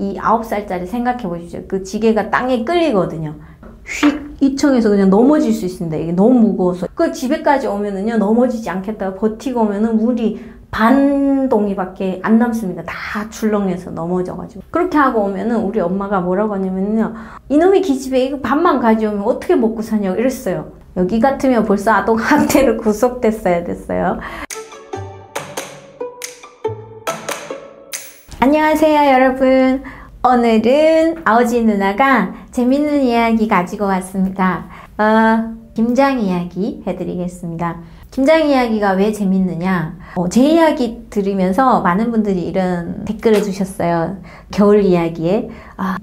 이 9살짜리 생각해 보십시오. 그 지게가 땅에 끌리거든요. 휙 이청에서 그냥 넘어질 수 있습니다. 이게 너무 무거워서. 그 집에까지 오면은요, 넘어지지 않겠다고 버티고 오면은 물이 반 동이밖에 안 남습니다. 다 출렁해서 넘어져가지고. 그렇게 하고 오면은 우리 엄마가 뭐라고 하냐면요, 이놈의 기집애 이거 밥만 가져오면 어떻게 먹고 사냐고 이랬어요. 여기 같으면 벌써 아동학대로 구속됐어야 됐어요. 안녕하세요 여러분. 오늘은 아오지 누나가 재밌는 이야기 가지고 왔습니다. 김장 이야기 해드리겠습니다. 김장 이야기가 왜 재밌느냐, 제 이야기 들으면서 많은 분들이 이런 댓글을 주셨어요. 겨울 이야기에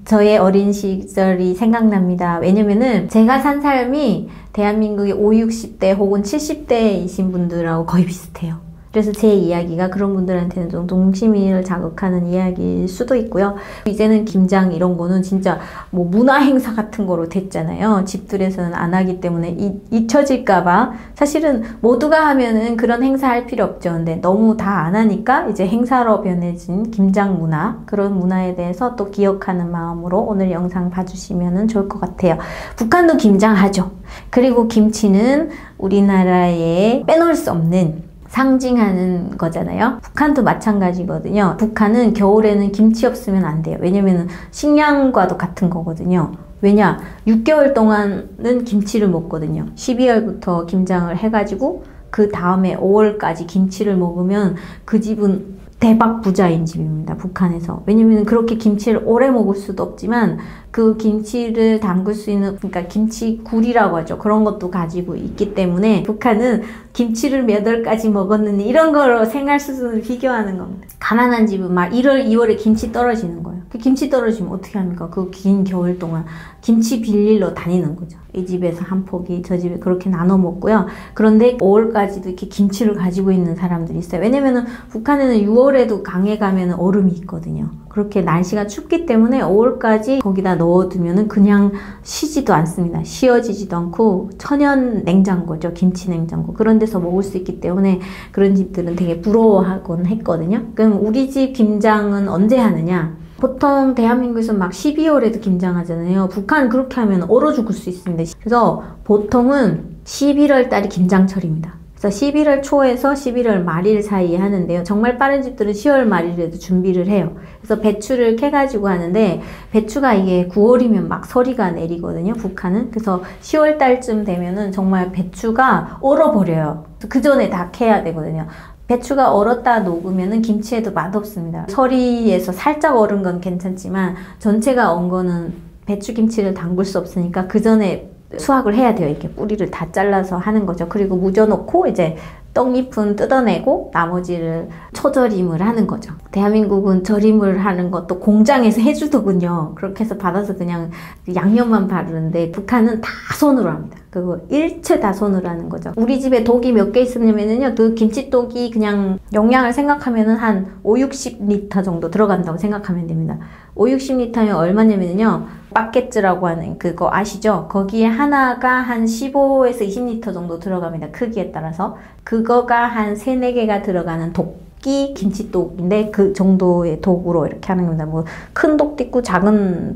저의 어린 시절이 생각납니다. 왜냐면은 제가 산 삶이 대한민국의 50, 60대 혹은 70대이신 분들하고 거의 비슷해요. 그래서 제 이야기가 그런 분들한테는 좀 동심을 자극하는 이야기일 수도 있고요. 이제는 김장 이런 거는 진짜 뭐 문화 행사 같은 거로 됐잖아요. 집들에서는 안 하기 때문에 잊혀질까봐. 사실은 모두가 하면은 그런 행사 할 필요 없죠. 근데 너무 다 안 하니까 이제 행사로 변해진 김장 문화, 그런 문화에 대해서 또 기억하는 마음으로 오늘 영상 봐주시면 좋을 것 같아요. 북한도 김장하죠. 그리고 김치는 우리나라에 빼놓을 수 없는 상징하는 거잖아요. 북한도 마찬가지거든요. 북한은 겨울에는 김치 없으면 안 돼요. 왜냐면 식량과도 같은 거거든요. 왜냐? 6개월 동안은 김치를 먹거든요. 12월부터 김장을 해가지고 그 다음에 5월까지 김치를 먹으면 그 집은 대박 부자인 집입니다. 북한에서. 왜냐면 그렇게 김치를 오래 먹을 수도 없지만 그 김치를 담글 수 있는, 그러니까 김치굴이라고 하죠. 그런 것도 가지고 있기 때문에 북한은 김치를 몇 월까지 먹었느니 이런 거로 생활 수준을 비교하는 겁니다. 가난한 집은 막 1월, 2월에 김치 떨어지는 거예요. 그 김치 떨어지면 어떻게 합니까? 그 긴 겨울 동안 김치 빌리러 다니는 거죠. 이 집에서 한 포기, 저 집에 그렇게 나눠 먹고요. 그런데 5월까지도 이렇게 김치를 가지고 있는 사람들이 있어요. 왜냐면은 북한에는 6월에도 강에 가면 얼음이 있거든요. 그렇게 날씨가 춥기 때문에 5월까지 거기다 넣어두면은 그냥 쉬지도 않습니다. 쉬어지지도 않고 천연 냉장고죠. 김치 냉장고. 그런 데서 먹을 수 있기 때문에 그런 집들은 되게 부러워하곤 했거든요. 그럼 우리 집 김장은 언제 하느냐? 보통 대한민국에서 막 12월에도 김장하잖아요. 북한 그렇게 하면 얼어 죽을 수 있습니다. 그래서 보통은 11월 달이 김장철입니다. 그래서 11월 초에서 11월 말일 사이에 하는데요. 정말 빠른 집들은 10월 말일에도 준비를 해요. 그래서 배추를 캐가지고 하는데, 배추가 이게 9월이면 막 서리가 내리거든요, 북한은. 그래서 10월 달쯤 되면은 정말 배추가 얼어버려요. 그 전에 다 캐야 되거든요. 배추가 얼었다 녹으면은 김치에도 맛없습니다. 서리에서 살짝 얼은 건 괜찮지만 전체가 얼은 거는 배추김치를 담글 수 없으니까 그 전에 수확을 해야 돼요. 이렇게 뿌리를 다 잘라서 하는 거죠. 그리고 묻어놓고 이제 떡잎은 뜯어내고 나머지를 초절임을 하는 거죠. 대한민국은 절임을 하는 것도 공장에서 해주더군요. 그렇게 해서 받아서 그냥 양념만 바르는데 북한은 다 손으로 합니다. 그거 일체 다 손으로 하는 거죠. 우리 집에 독이 몇 개 있으냐면요, 그 김치독이 그냥 용량을 생각하면은 한 5, 60리터 정도 들어간다고 생각하면 됩니다. 5, 60리터면 얼마냐면요, 바켓즈라고 하는 그거 아시죠? 거기에 하나가 한 15에서 20리터 정도 들어갑니다. 크기에 따라서. 그거가 한 3, 4개가 들어가는 독기 김치독인데 그 정도의 독으로 이렇게 하는 겁니다. 뭐 큰 독도 있고 작은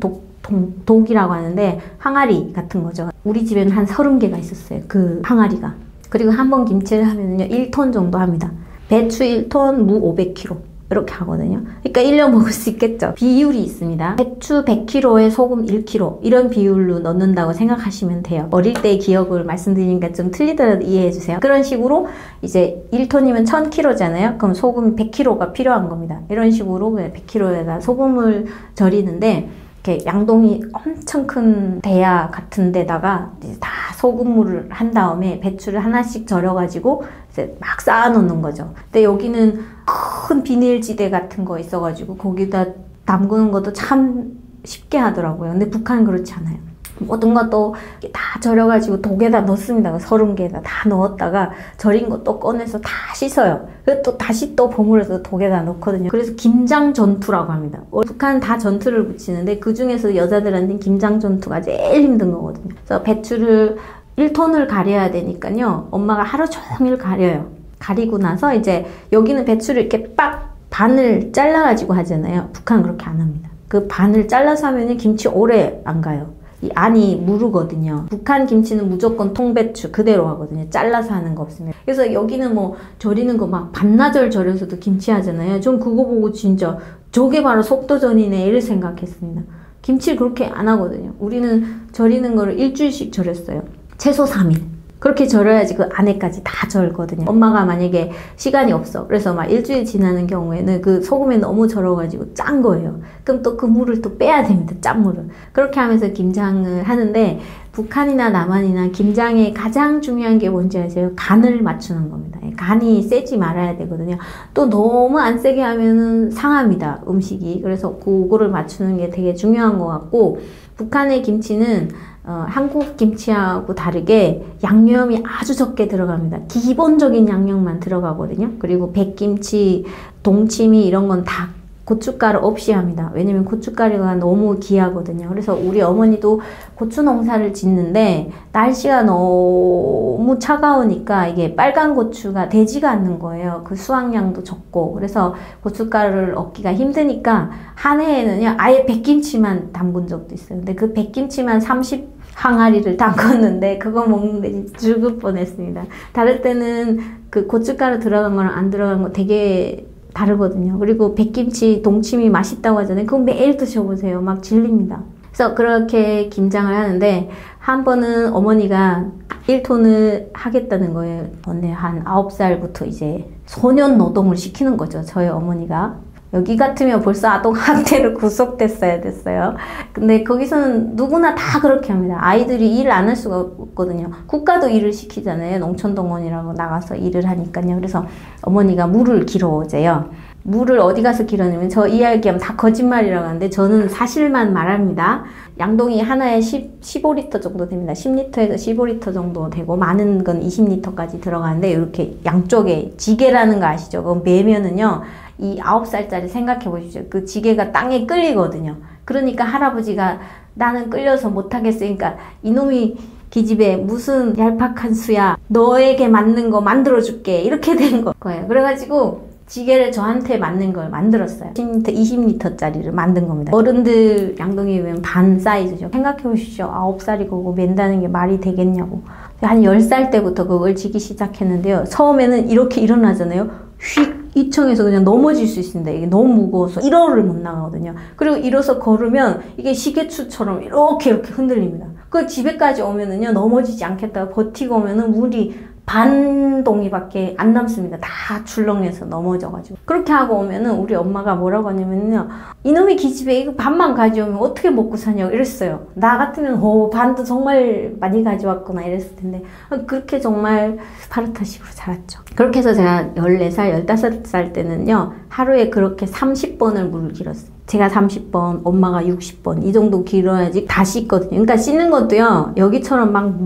독이라고 하는데 항아리 같은 거죠. 우리 집에는 한 30개가 있었어요. 그 항아리가. 그리고 한 번 김치를 하면요 1톤 정도 합니다. 배추 1톤, 무 500kg 이렇게 하거든요. 그러니까 1년 먹을 수 있겠죠. 비율이 있습니다. 배추 100kg에 소금 1kg 이런 비율로 넣는다고 생각하시면 돼요. 어릴 때의 기억을 말씀드리니까 좀 틀리더라도 이해해 주세요. 그런 식으로 이제 1톤이면 1000kg잖아요. 그럼 소금 100kg가 필요한 겁니다. 이런 식으로 100kg에다 소금을 절이는데, 이렇게 양동이 엄청 큰 대야 같은 데다가 이제 다 소금물을 한 다음에 배추를 하나씩 절여가지고 이제 막 쌓아 놓는 거죠. 근데 여기는 큰 비닐지대 같은 거 있어가지고 거기다 담그는 것도 참 쉽게 하더라고요. 근데 북한은 그렇지 않아요. 모든 것도 다 절여가지고 독에다 넣습니다. 30개에다 다 넣었다가 절인 거 또 꺼내서 다 씻어요. 그리고 또 다시 또 버무려서 독에다 넣거든요. 그래서 김장 전투라고 합니다. 북한은 다 전투를 붙이는데 그 중에서 여자들한테는 김장 전투가 제일 힘든 거거든요. 그래서 배추를 1톤을 가려야 되니까요. 엄마가 하루 종일 가려요. 가리고 나서 이제 여기는 배추를 이렇게 빡 반을 잘라가지고 하잖아요. 북한은 그렇게 안 합니다. 그 반을 잘라서 하면 김치 오래 안 가요. 이 안이 무르거든요. 북한 김치는 무조건 통배추 그대로 하거든요. 잘라서 하는 거 없습니다. 그래서 여기는 뭐 절이는 거 막 반나절 절여서도 김치 하잖아요. 전 그거 보고 진짜 저게 바로 속도전이네 이를 생각했습니다. 김치를 그렇게 안 하거든요. 우리는 절이는 거를 일주일씩 절였어요. 최소 3일. 그렇게 절여야지 그 안에까지 다 절거든요. 엄마가 만약에 시간이 없어. 그래서 막 일주일 지나는 경우에는 그 소금에 너무 절여가지고 짠 거예요. 그럼 또 그 물을 또 빼야 됩니다. 짠 물을. 그렇게 하면서 김장을 하는데 북한이나 남한이나 김장의 가장 중요한 게 뭔지 아세요? 간을 맞추는 겁니다. 간이 세지 말아야 되거든요. 또 너무 안 세게 하면은 상합니다. 음식이. 그래서 그거를 맞추는 게 되게 중요한 것 같고 북한의 김치는 한국 김치하고 다르게 양념이 아주 적게 들어갑니다. 기본적인 양념만 들어가거든요. 그리고 백김치, 동치미 이런 건 다 고춧가루 없이 합니다. 왜냐면 고춧가루가 너무 귀하거든요. 그래서 우리 어머니도 고추 농사를 짓는데 날씨가 너무 차가우니까 이게 빨간 고추가 되지가 않는 거예요. 그 수확량도 적고. 그래서 고춧가루를 얻기가 힘드니까 한 해에는요 아예 백김치만 담근 적도 있어요. 근데 그 백김치만 30항아리를 담궜는데 그거 먹는데 죽을 뻔했습니다. 다를 때는 그 고춧가루 들어간 거랑 안 들어간 거 되게 다르거든요. 그리고 백김치, 동치미 맛있다고 하잖아요. 그거 매일 드셔보세요. 막 질립니다. 그래서 그렇게 김장을 하는데 한 번은 어머니가 1톤을 하겠다는 거예요. 근데 한 9살부터 이제 소년 노동을 시키는 거죠. 저희 어머니가. 여기 같으면 벌써 아동학대로 구속됐어야 됐어요. 근데 거기서는 누구나 다 그렇게 합니다. 아이들이 일 안 할 수가 없거든요. 국가도 일을 시키잖아요. 농촌동원이라고 나가서 일을 하니까요. 그래서 어머니가 물을 길어오재요. 물을 어디 가서 길어내면 저 이야기하면 다 거짓말이라고 하는데 저는 사실만 말합니다. 양동이 하나에 15리터 정도 됩니다. 10리터에서 15리터 정도 되고 많은 건 20리터까지 들어가는데 이렇게 양쪽에 지게라는 거 아시죠? 그거 매면은요. 이 9살짜리 생각해 보십시오. 그 지게가 땅에 끌리거든요. 그러니까 할아버지가 나는 끌려서 못하겠으니까 이놈이 기집애 무슨 얄팍한 수야 너에게 맞는 거 만들어줄게 이렇게 된 거예요. 그래가지고 지게를 저한테 맞는 걸 만들었어요. 10리터, 20리터짜리를 만든 겁니다. 어른들 양동이 면 반 사이즈죠. 생각해 보십시오. 9살이고 그거 맨다는 게 말이 되겠냐고. 한 10살 때부터 그걸 지기 시작했는데요. 처음에는 이렇게 일어나잖아요. 휙 2층에서 그냥 넘어질 수 있습니다. 이게 너무 무거워서 1호를 못 나가거든요. 그리고 일어서 걸으면 이게 시계추처럼 이렇게 흔들립니다. 그 집에까지 오면은요 넘어지지 않겠다고 버티고 오면은 물이 반 동이밖에 안 남습니다. 다 출렁해서 넘어져가지고. 그렇게 하고 오면은 우리 엄마가 뭐라고 하냐면요. 이놈의 기집애 이거 반만 가져오면 어떻게 먹고 사냐고 이랬어요. 나 같으면 반도 정말 많이 가져왔구나 이랬을 텐데 그렇게 정말 스파르타식으로 자랐죠. 그렇게 해서 제가 14살, 15살 때는요. 하루에 그렇게 30번을 물을 길었어요. 제가 30번, 엄마가 60번 이 정도 길어야지 다 씻거든요. 그러니까 씻는 것도요. 여기처럼 막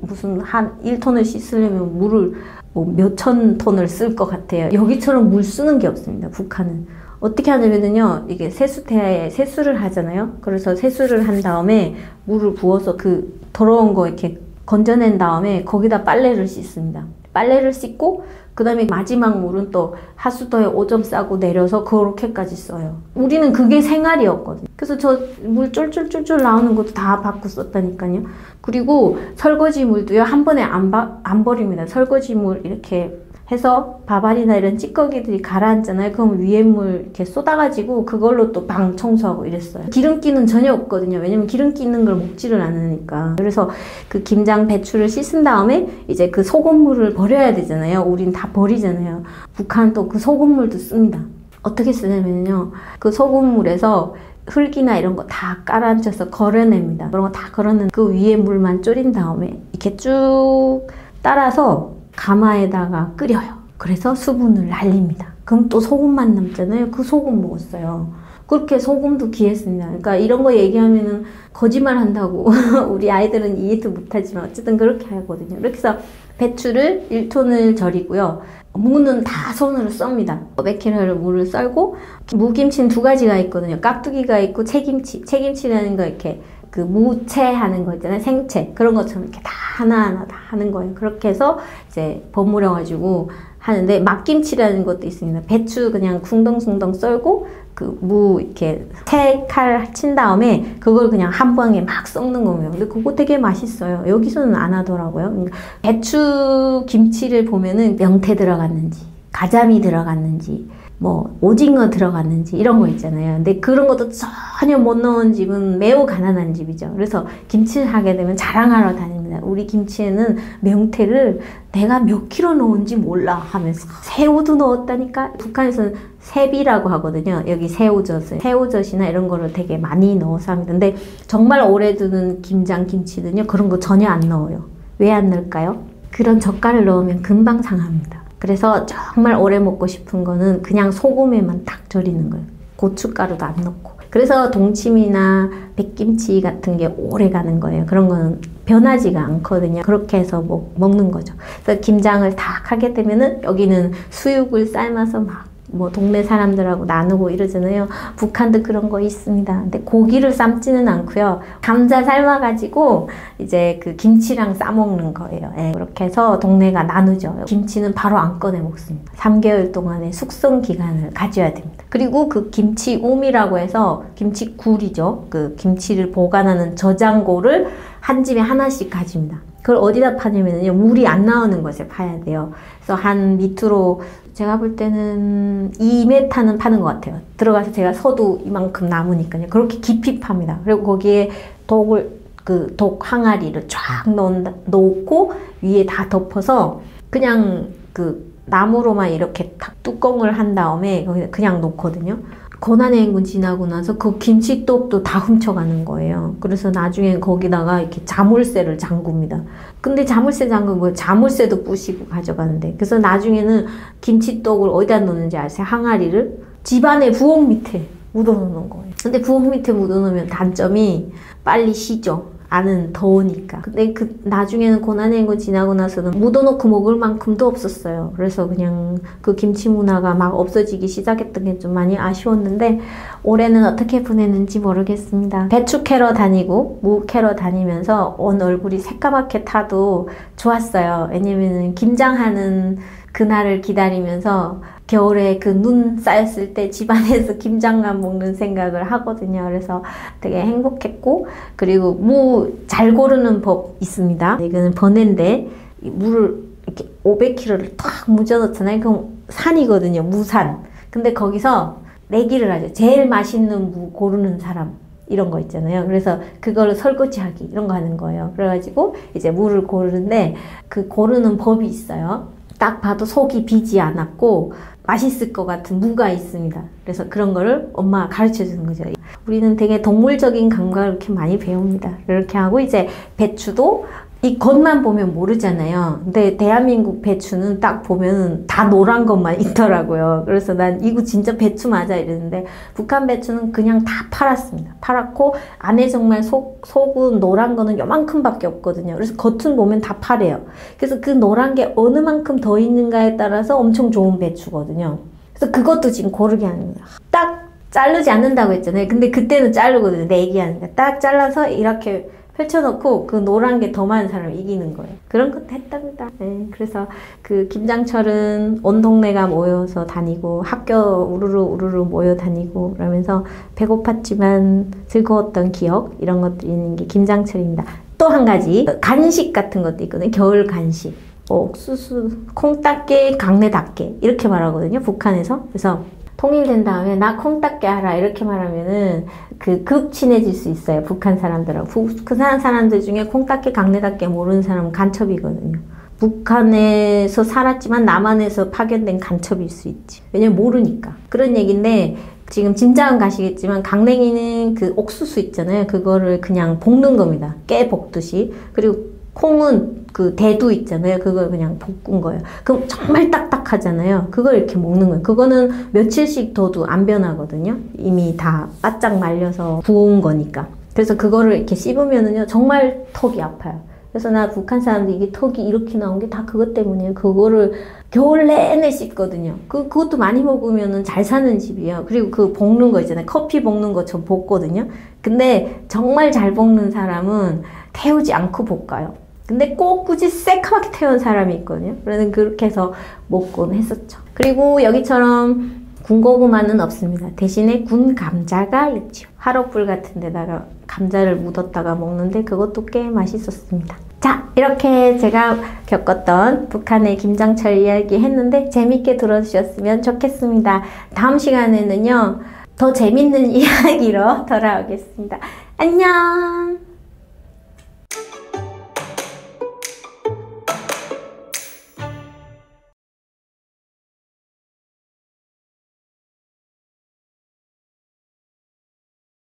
무슨 한 1톤을 씻으려면 물을 뭐 몇천 톤을 쓸 것 같아요. 여기처럼 물 쓰는 게 없습니다. 북한은. 어떻게 하냐면요. 이게 세수대에 세수를 하잖아요. 그래서 세수를 한 다음에 물을 부어서 그 더러운 거 이렇게 건져낸 다음에 거기다 빨래를 씻습니다. 빨래를 씻고 그 다음에 마지막 물은 또 하수도에 오줌 싸고 내려서 그렇게까지 써요. 우리는 그게 생활이었거든요. 그래서 저 물 쫄쫄쫄쫄 나오는 것도 다 받고 썼다니까요. 그리고 설거지 물도요. 한 번에 안 버립니다. 설거지 물 이렇게 해서 밥알이나 이런 찌꺼기들이 가라앉잖아요. 그럼 위에 물 이렇게 쏟아가지고 그걸로 또 방 청소하고 이랬어요. 기름기는 전혀 없거든요. 왜냐면 기름기 있는 걸 먹지를 않으니까. 그래서 그 김장 배추를 씻은 다음에 이제 그 소금물을 버려야 되잖아요. 우린 다 버리잖아요. 북한은 또 그 소금물도 씁니다. 어떻게 쓰냐면요. 그 소금물에서 흙이나 이런 거 다 깔아앉혀서 걸어냅니다. 그런 거 다 걸어낸 그 위에 물만 졸인 다음에 이렇게 쭉 따라서 가마에다가 끓여요. 그래서 수분을 날립니다. 그럼 또 소금만 남잖아요. 그 소금 먹었어요. 그렇게 소금도 귀했습니다. 그러니까 이런 거 얘기하면은 거짓말 한다고 우리 아이들은 이해도 못하지만 어쨌든 그렇게 하거든요. 이렇게 해서 배추를 1톤을 절이고요. 무는 다 손으로 썹니다. 몇 킬로를 무를 썰고 무김치는 두 가지가 있거든요. 깍두기가 있고 채김치. 채김치라는 거 이렇게 그 무채 하는 거 있잖아요. 생채. 그런 것처럼 이렇게 다 하나하나 다 하는 거예요. 그렇게 해서 이제 버무려가지고 하는데 막김치라는 것도 있습니다. 배추 그냥 쿵덩쿵덩 썰고 무 이렇게 3칼 친 다음에 그걸 그냥 한 방에 막 섞는 거예요. 근데 그거 되게 맛있어요. 여기서는 안 하더라고요. 배추 김치를 보면은 명태 들어갔는지, 가자미 들어갔는지, 뭐 오징어 들어갔는지 이런 거 있잖아요. 근데 그런 것도 전혀 못 넣은 집은 매우 가난한 집이죠. 그래서 김치를 하게 되면 자랑하러 다닙니다. 우리 김치에는 명태를 내가 몇 킬로 넣은지 몰라 하면서 새우도 넣었다니까. 북한에서는 새비라고 하거든요. 여기 새우젓이나 이런 거를 되게 많이 넣어서 합니다. 근데 정말 오래 두는 김장 김치는요, 그런 거 전혀 안 넣어요. 왜 안 넣을까요? 그런 젓갈을 넣으면 금방 상합니다. 그래서 정말 오래 먹고 싶은 거는 그냥 소금에만 딱 절이는 거예요. 고춧가루도 안 넣고. 그래서 동치미나 백김치 같은 게 오래 가는 거예요. 그런 거는 변하지가 않거든요. 그렇게 해서 먹는 거죠. 그래서 김장을 다 하게 되면은 여기는 수육을 삶아서 막 뭐 동네 사람들하고 나누고 이러잖아요. 북한도 그런 거 있습니다. 근데 고기를 삶지는 않고요. 감자 삶아가지고 이제 그 김치랑 싸먹는 거예요. 예, 그렇게 해서 동네가 나누죠. 김치는 바로 안 꺼내 먹습니다. 3개월 동안의 숙성 기간을 가져야 됩니다. 그리고 그 김치움이라고 해서 김치굴이죠. 그 김치를 보관하는 저장고를 한 집에 하나씩 가집니다. 그걸 어디다 파냐면요, 물이 안 나오는 곳에 파야 돼요. 그래서 한 밑으로 제가 볼 때는 2m는 파는 것 같아요. 들어가서 제가 서도 이만큼 남으니까요. 그렇게 깊이 팝니다. 그리고 거기에 독 항아리를 쫙 넣고 위에 다 덮어서 그냥 그 나무로만 이렇게 탁 뚜껑을 한 다음에 거기 그냥 놓거든요. 고난의 행군 지나고 나서 그 김치떡도 다 훔쳐가는 거예요. 그래서 나중에 거기다가 이렇게 자물쇠를 잠굽니다. 근데 자물쇠 잠그면 뭐 자물쇠도 부시고 가져가는데, 그래서 나중에는 김치떡을 어디다 넣는지 아세요? 항아리를 집안의 부엌 밑에 묻어놓는 거예요. 근데 부엌 밑에 묻어놓으면 단점이 빨리 쉬죠. 안은 더우니까. 근데 그 나중에는 고난의 행군 지나고 나서는 묻어놓고 먹을 만큼도 없었어요. 그래서 그냥 그 김치 문화가 막 없어지기 시작했던 게 좀 많이 아쉬웠는데 올해는 어떻게 보냈는지 모르겠습니다. 배추 캐러 다니고 무 캐러 다니면서 온 얼굴이 새까맣게 타도 좋았어요. 왜냐면은 김장하는 그날을 기다리면서 겨울에 그 눈 쌓였을 때 집안에서 김장만 먹는 생각을 하거든요. 그래서 되게 행복했고, 그리고 무 잘 고르는 법 있습니다. 이거는 번외인데 무를 이렇게 500kg를 탁 묻어 넣잖아요. 그럼 산이거든요. 무산. 근데 거기서 내기를 하죠. 제일 맛있는 무 고르는 사람. 이런 거 있잖아요. 그래서 그거를 설거지하기 이런 거 하는 거예요. 그래가지고 이제 무를 고르는데 그 고르는 법이 있어요. 딱 봐도 속이 비지 않았고 맛있을 것 같은 무가 있습니다. 그래서 그런 거를 엄마가 가르쳐 주는 거죠. 우리는 되게 동물적인 감각을 이렇게 많이 배웁니다. 이렇게 하고 이제 배추도 이 겉만 보면 모르잖아요. 근데 대한민국 배추는 딱 보면 다 노란 것만 있더라고요. 그래서 난 이거 진짜 배추 맞아 이랬는데 북한 배추는 그냥 다 팔았습니다. 팔았고 안에 정말 속은 노란 거는 요만큼밖에 없거든요. 그래서 겉은 보면 다 파래요. 그래서 그 노란 게 어느 만큼 더 있는가에 따라서 엄청 좋은 배추거든요. 그래서 그것도 지금 고르게 합니다. 딱 자르지 않는다고 했잖아요. 근데 그때는 자르거든요. 내 얘기하니까. 딱 잘라서 이렇게 펼쳐놓고 그 노란 게 더 많은 사람이 이기는 거예요. 그런 것도 했답니다. 네, 그래서 그 김장철은 온 동네가 모여서 다니고 학교 우르르 모여 다니고 그러면서 배고팠지만 즐거웠던 기억 이런 것들이 있는 게 김장철입니다. 또 한 가지 간식 같은 것도 있거든요. 겨울 간식. 옥수수, 콩딱개, 강내닭개 이렇게 말하거든요. 북한에서. 그래서 통일된 다음에 나 콩딱개 알아 이렇게 말하면은 그 급 친해질 수 있어요. 북한 사람들하고. 북한 사람들 중에 콩딱개, 강내닭개 모르는 사람은 간첩이거든요. 북한에서 살았지만 남한에서 파견된 간첩일 수 있지. 왜냐면 모르니까. 그런 얘기인데 지금 짐작은 가시겠지만 강냉이는 그 옥수수 있잖아요. 그거를 그냥 볶는 겁니다. 깨 볶듯이. 그리고 콩은 그 대두 있잖아요. 그걸 그냥 볶은 거예요. 그럼 정말 딱딱하잖아요. 그걸 이렇게 먹는 거예요. 그거는 며칠씩 둬도 안 변하거든요. 이미 다 바짝 말려서 구운 거니까. 그래서 그거를 이렇게 씹으면은요, 정말 턱이 아파요. 그래서 나 북한 사람들 이게 턱이 이렇게 나온 게 다 그것 때문이에요. 그거를 겨울 내내 씹거든요. 그것도 많이 먹으면은 잘 사는 집이에요. 그리고 그 볶는 거 있잖아요. 커피 볶는 거 저 볶거든요. 근데 정말 잘 볶는 사람은 태우지 않고 볶아요. 근데 꼭 굳이 새카맣게 태운 사람이 있거든요. 그래서 그렇게 해서 먹곤 했었죠. 그리고 여기처럼 군고구마는 없습니다. 대신에 군 감자가 있죠. 화로불 같은 데다가 감자를 묻었다가 먹는데 그것도 꽤 맛있었습니다. 자, 이렇게 제가 겪었던 북한의 김장철 이야기 했는데 재밌게 들어주셨으면 좋겠습니다. 다음 시간에는요, 더 재밌는 이야기로 돌아오겠습니다. 안녕!